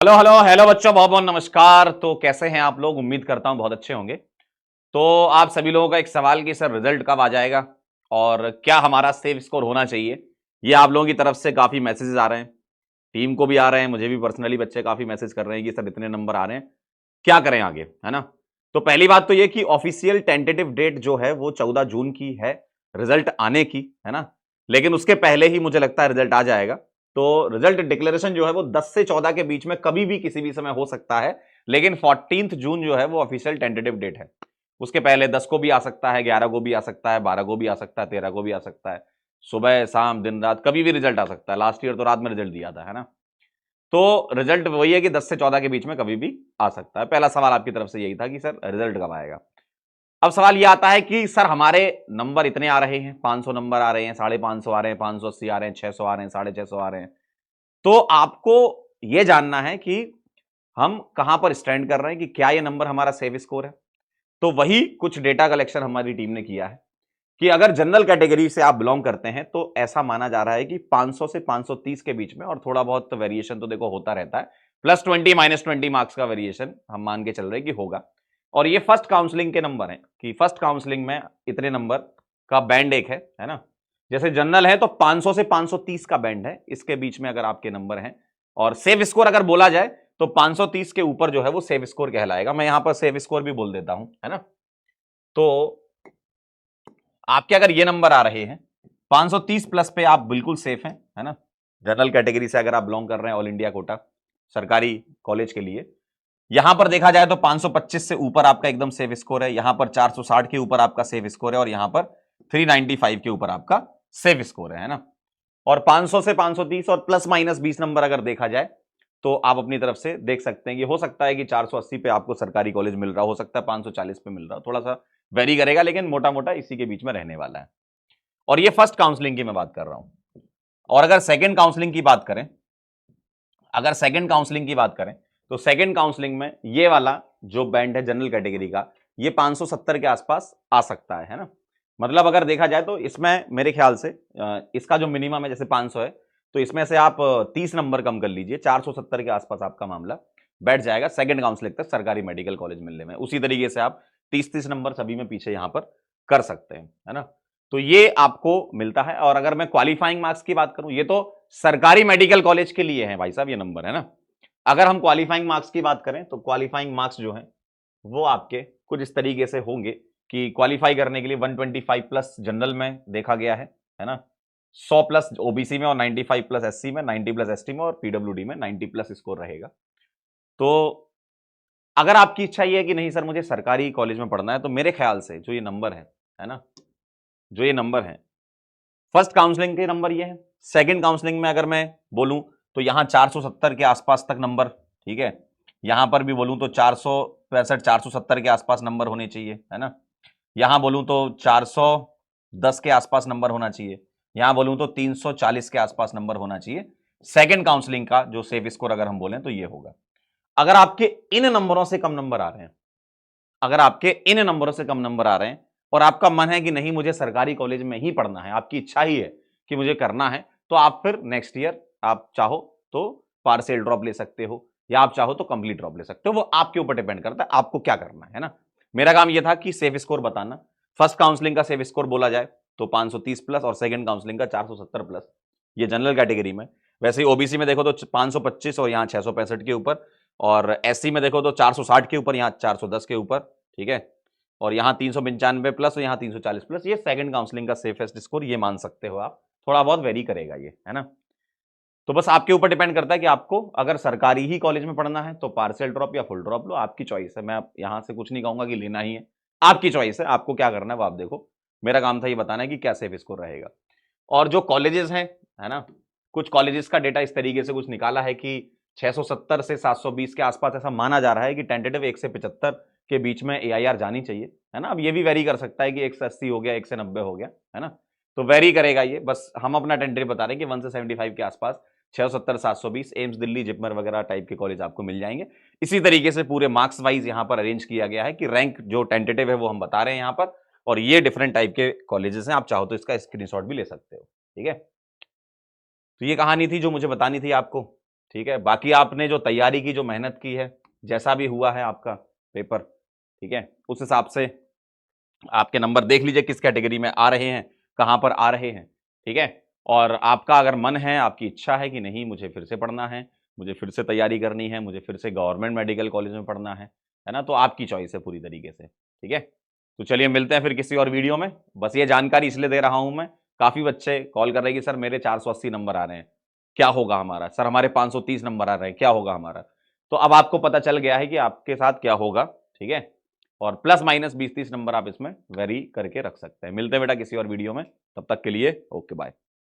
Hello hello hello बच्चों, बहुत बहुत नमस्कार। तो कैसे हैं आप लोग? उम्मीद करता हूं बहुत अच्छे होंगे। तो आप सभी लोगों का एक सवाल कि सर रिजल्ट कब आ जाएगा और क्या हमारा सेव स्कोर होना चाहिए। ये आप लोगों की तरफ से काफी मैसेजेस आ रहे हैं, टीम को भी आ रहे हैं, मुझे भी पर्सनली बच्चे काफी मैसेज कर रहे हैं कि सर इतने नंबर आ रहे हैं, क्या करें आगे, है ना। तो पहली बात तो ये कि ऑफिशियल टेंटेटिव डेट जो है वो 14 जून की है रिजल्ट आने की, है ना। लेकिन उसके पहले ही मुझे लगता है रिजल्ट आ जाएगा। तो रिजल्ट डिक्लेरेशन जो है वो 10 से 14 के बीच में कभी भी किसी भी समय हो सकता है। लेकिन 14 जून जो है वो ऑफिशियल टेंटेटिव डेट है। उसके पहले 10 को भी आ सकता है, 11 को भी आ सकता है, 12 को भी आ सकता है, 13 को भी आ सकता है। सुबह शाम दिन रात कभी भी रिजल्ट आ सकता है। लास्ट ईयर तो रात में रिजल्ट दिया था, है ना। तो रिजल्ट वही है कि 10 से 14 के बीच में कभी भी आ सकता है। पहला सवाल आपकी तरफ से यही था कि सर रिजल्ट कब आएगा। अब सवाल यह आता है कि सर हमारे नंबर इतने आ रहे हैं, 500 नंबर आ रहे हैं, 550 आ रहे हैं, 580 आ रहे हैं, 600 आ रहे हैं, 650 आ रहे हैं। तो आपको यह जानना है कि हम कहां पर स्टैंड कर रहे हैं, कि क्या यह नंबर हमारा सेफ स्कोर है। तो वही कुछ डेटा कलेक्शन हमारी टीम ने किया है कि अगर जनरल कैटेगरी से आप बिलोंग करते हैं तो ऐसा माना जा रहा है कि 500 से 530 के बीच में, और थोड़ा बहुत वेरिएशन तो देखो होता रहता है, +20 -20 मार्क्स का वेरिएशन हम मान के चल रहे हैं कि होगा। और ये फर्स्ट काउंसलिंग के नंबर हैं कि फर्स्ट काउंसलिंग में इतने नंबर का बैंड एक है ना। जैसे जनरल है तो 500 से 530 का बैंड है, इसके बीच में अगर आपके नंबर हैं। और सेफ स्कोर अगर बोला जाए तो 530 के ऊपर जो है वो सेफ स्कोर कहलाएगा। मैं यहां पर सेफ स्कोर भी बोल देता हूं, है ना। तो आपके अगर ये नंबर आ रहे हैं 530 प्लस पे, आप बिल्कुल सेफ हैं, है ना। जनरल कैटेगरी से अगर आप बिलोंग कर रहे हैं, ऑल इंडिया कोटा सरकारी कॉलेज के लिए, यहां पर देखा जाए तो 525 से ऊपर आपका एकदम सेफ स्कोर है। यहां पर 460 के ऊपर आपका सेफ स्कोर है, और यहां पर 395 के ऊपर आपका सेफ स्कोर है ना। और 500 से 530 और प्लस माइनस 20 नंबर अगर देखा जाए तो आप अपनी तरफ से देख सकते हैं कि हो सकता है कि 480 पे आपको सरकारी कॉलेज मिल रहा हो सकता है 540 पे मिल रहा हो, थोड़ा सा वेरी करेगा, लेकिन मोटा मोटा इसी के बीच में रहने वाला है। और ये फर्स्ट काउंसलिंग की मैं बात कर रहा हूं। और अगर सेकंड काउंसलिंग की बात करें, अगर सेकंड काउंसलिंग की बात करें तो सेकंड काउंसलिंग में ये वाला जो बैंड है जनरल कैटेगरी का, ये 570 के आसपास आ सकता है ना। मतलब अगर देखा जाए तो इसमें मेरे ख्याल से इसका जो मिनिमम है जैसे 500 है, तो इसमें से आप 30 नंबर कम कर लीजिए, 470 के आसपास आपका मामला बैठ जाएगा सेकंड काउंसलिंग तक सरकारी मेडिकल कॉलेज मिलने में। उसी तरीके से आप 30-30 नंबर सभी में पीछे यहां पर कर सकते हैं, है ना। तो ये आपको मिलता है। और अगर मैं क्वालिफाइंग मार्क्स की बात करूं, ये तो सरकारी मेडिकल कॉलेज के लिए है भाई साहब ये नंबर, है ना। अगर हम क्वालिफाइंग मार्क्स की बात करें तो क्वालिफाइंग मार्क्स जो है वो आपके कुछ इस तरीके से होंगे कि क्वालिफाई करने के लिए 125 प्लस जनरल में देखा गया है ना, 100 प्लस ओबीसी में, और 95 प्लस एससी में, 90 प्लस एसटी में, और पीडब्ल्यूडी में 90 प्लस स्कोर रहेगा। तो अगर आपकी इच्छा ये है कि नहीं सर मुझे सरकारी कॉलेज में पढ़ना है, तो मेरे ख्याल से जो ये नंबर है ना, जो ये नंबर है फर्स्ट काउंसलिंग के नंबर ये है। सेकंड काउंसलिंग में अगर मैं बोलूं तो यहां 470 के आसपास तक नंबर, ठीक है। यहां पर भी बोलूं तो 465 470 के आसपास नंबर होने चाहिए, है ना। यहां बोलूं तो 410 के आसपास नंबर होना चाहिए। यहां बोलूं तो 340 के आसपास नंबर होना चाहिए। सेकंड काउंसलिंग का जो सेफ स्कोर अगर हम बोलें तो ये होगा। अगर आपके इन नंबरों से कम नंबर आ रहे हैं, अगर आपके इन नंबरों से कम नंबर आ रहे हैं और आपका मन है कि नहीं मुझे सरकारी कॉलेज में ही पढ़ना है, आपकी इच्छा ही है कि मुझे करना है, तो आप फिर नेक्स्ट ईयर आप चाहो तो पार्शियल ड्रॉप ले सकते हो, या आप चाहो तो कंप्लीट ड्रॉप ले सकते हो। वो आपके ऊपर डिपेंड करता है आपको क्या करना है ना। मेरा काम यह था कि सेफ स्कोर बताना। फर्स्ट काउंसलिंग का सेफ स्कोर बोला जाए तो 530 प्लस, और सेकंड काउंसलिंग का 470 प्लस, ये जनरल कैटेगरी में। वैसे ही ओबीसी में देखो तो 525 और यहाँ 665 के ऊपर, और एससी में देखो तो 460 के ऊपर, यहाँ 410 के ऊपर, ठीक है। और यहाँ 395 प्लस और यहाँ 340 प्लस, ये सेकंड काउंसलिंग का सेफेस्ट स्कोर ये मान सकते हो आप। थोड़ा बहुत वेरी करेगा ये, है ना। तो बस आपके ऊपर डिपेंड करता है कि आपको अगर सरकारी ही कॉलेज में पढ़ना है तो पार्शियल ड्रॉप या फुल ड्रॉप लो, आपकी चॉइस है। मैं यहां से कुछ नहीं कहूंगा कि लेना ही है, आपकी चॉइस है, आपको क्या करना है वो आप देखो। मेरा काम था ये बताना है कि क्या सेफ स्कोर रहेगा। और जो कॉलेजेस हैं, है ना, कुछ कॉलेजेस का डेटा इस तरीके से कुछ निकाला है कि 670 से 720 के आसपास ऐसा माना जा रहा है कि टेंटेटिव 1 से 75 के बीच में एआईआर जानी चाहिए, है ना। अब ये भी वेरी कर सकता है कि 1 से 80 हो गया, 1 से 90 हो गया, है ना। तो वेरी करेगा ये, बस हम अपना टेंटेटिव बता रहे हैं कि 1 से 75 के आसपास 670 720 एम्स दिल्ली जिपमर वगैरह टाइप के कॉलेज आपको मिल जाएंगे। इसी तरीके से पूरे मार्क्स वाइज यहां पर अरेंज किया गया है कि रैंक जो टेंटेटिव है वो हम बता रहे हैं यहां पर, और ये डिफरेंट टाइप के कॉलेजेस हैं। आप चाहो तो इसका स्क्रीनशॉट भी ले सकते हो, ठीक है। तो ये कहानी थी जो मुझे बतानी थी आपको। ठीक है, बाकी आपने जो तैयारी की, जो मेहनत की है, जैसा भी हुआ है आपका पेपर, ठीक है, उस हिसाब से आपके नंबर देख लीजिए किस कैटेगरी में आ रहे हैं, कहां पर आ रहे हैं, ठीक है। और आपका अगर मन है, आपकी इच्छा है कि नहीं मुझे फिर से पढ़ना है, मुझे फिर से तैयारी करनी है, मुझे फिर से गवर्नमेंट मेडिकल कॉलेज में पढ़ना है ना, तो आपकी चॉइस है पूरी तरीके से, ठीक है। तो चलिए मिलते हैं फिर किसी और वीडियो में। बस ये जानकारी इसलिए दे रहा हूं मैं, काफी बच्चे कॉल कर रहे हैं कि सर मेरे 480 नंबर आ रहे हैं, क्या होगा हमारा, सर हमारे 530 नंबर आ रहे हैं, क्या होगा हमारा। तो अब आपको पता चल गया है कि आपके साथ क्या होगा, ठीक है। और प्लस माइनस 20-30 नंबर आप इसमें वेरी करके रख सकते हैं। मिलते हैं बेटा किसी और वीडियो में, तब तक के लिए ओके बाय।